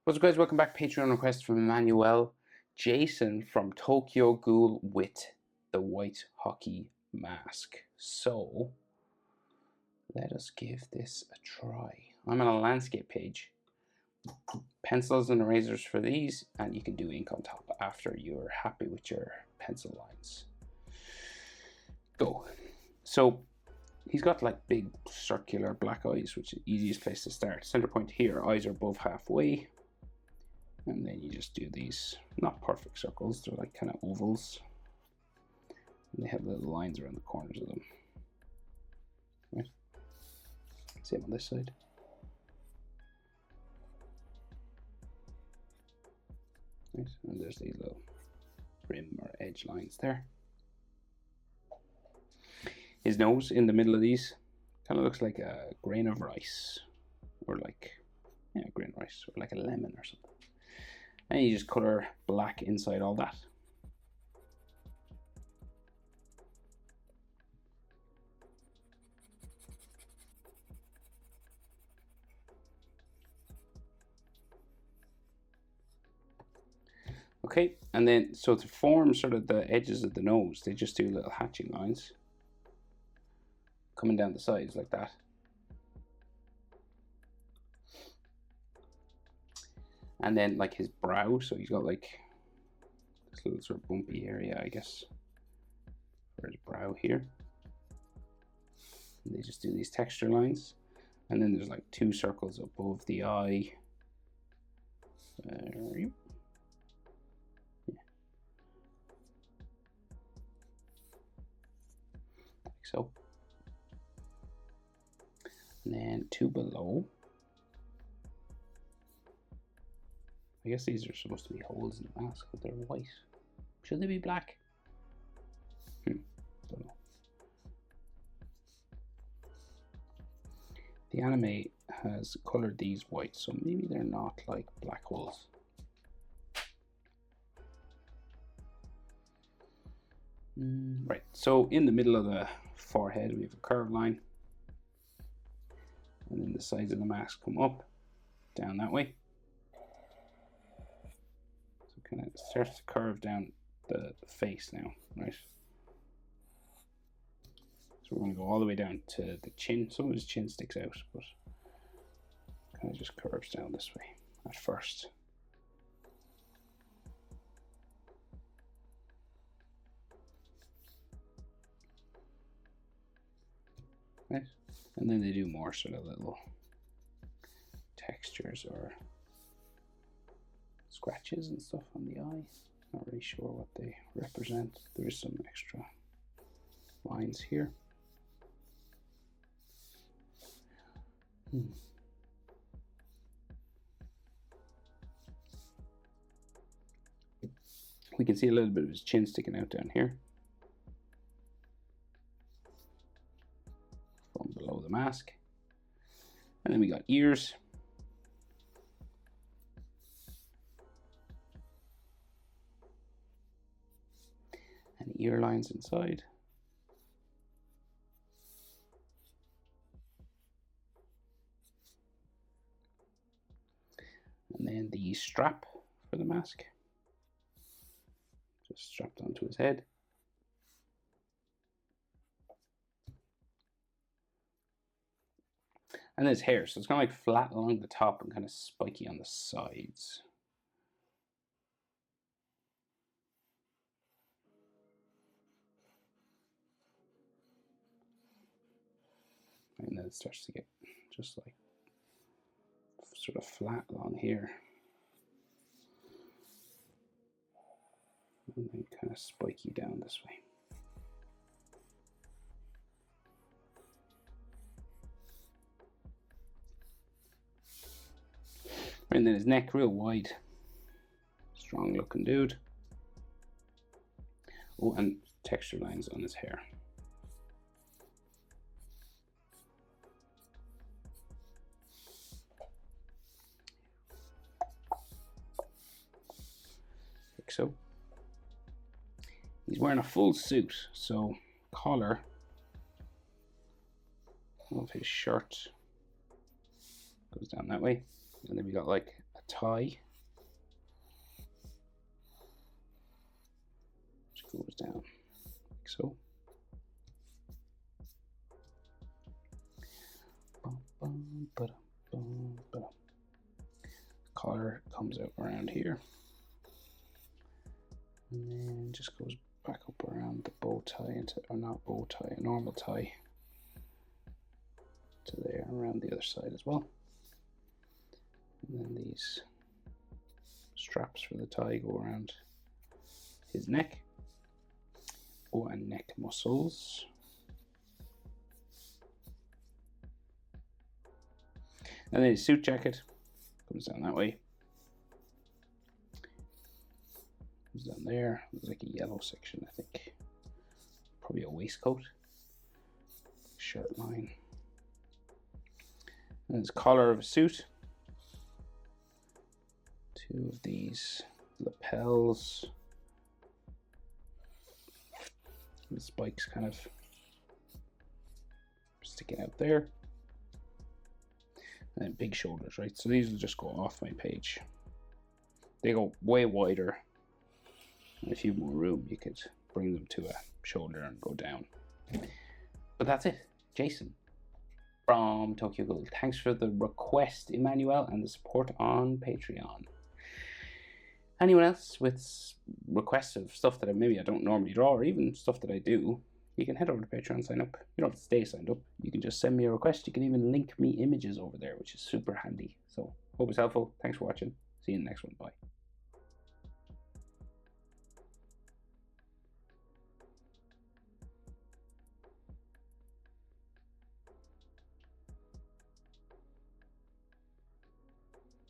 What's up, guys? Welcome back. Patreon request from Emmanuel. Jason from Tokyo Ghoul with the white hockey mask. So let us give this a try. I'm on a landscape page. Pencils and erasers for these, and you can do ink on top after you're happy with your pencil lines. Go. So he's got like big circular black eyes, which is the easiest place to start. Center point here, eyes are above halfway. And then you just do these, not perfect circles, they're like kind of ovals. And they have little lines around the corners of them. Right? Same on this side. Right. And there's these little rim or edge lines there. His nose in the middle of these kind of looks like a grain of rice. Or like, yeah, grain of rice, or like a lemon or something. And you just color black inside all that. Okay, and then so to form sort of the edges of the nose, they just do little hatching lines coming down the sides like that. And then like his brow, so he's got like this little sort of bumpy area, I guess, for his brow here. And they just do these texture lines. And then there's like two circles above the eye. Yeah. Like so. And then two below. I guess these are supposed to be holes in the mask, but they're white. Should they be black? Don't know. The anime has colored these white, so maybe they're not like black holes. Right, so in the middle of the forehead we have a curved line. And then the sides of the mask come up, down that way. Kind of starts to curve down the face now, right? So we're going to go all the way down to the chin. Some of his chin sticks out, but kind of just curves down this way at first. Right? And then they do more sort of little textures or scratches and stuff on the eye. Not really sure what they represent. There is some extra lines here. We can see a little bit of his chin sticking out down here from below the mask. And then we got ears. And ear lines inside. And then the strap for the mask. Just strapped onto his head. And his hair, so it's kind of like flat along the top and kind of spiky on the sides. And then it starts to get just like sort of flat along here. And then kind of spiky down this way. And then his neck real wide. Strong looking dude. Oh, and texture lines on his hair. Like so. He's wearing a full suit, so collar of his shirt goes down that way. And then we got like a tie. Just goes down like so. Collar comes out around here, and then just goes back up around the bow tie into, or not bow tie, a normal tie to there, and around the other side as well. And then these straps for the tie go around his neck. Oh, and neck muscles. And then his suit jacket comes down that way. Comes down there. There's like a yellow section, I think. Probably a waistcoat. Shirt line. And his collar of a suit. Two of these lapels. The spikes kind of sticking out there. And then big shoulders, right? So these will just go off my page. They go way wider. And if you have more room, you could bring them to a shoulder and go down. But that's it. Jason from Tokyo Ghoul. Thanks for the request, Emmanuel, and the support on Patreon. Anyone else with requests of stuff that maybe I don't normally draw, or even stuff that I do, you can head over to Patreon and sign up. You don't have to stay signed up. You can just send me a request. You can even link me images over there, which is super handy. So, hope it's helpful. Thanks for watching. See you in the next one. Bye.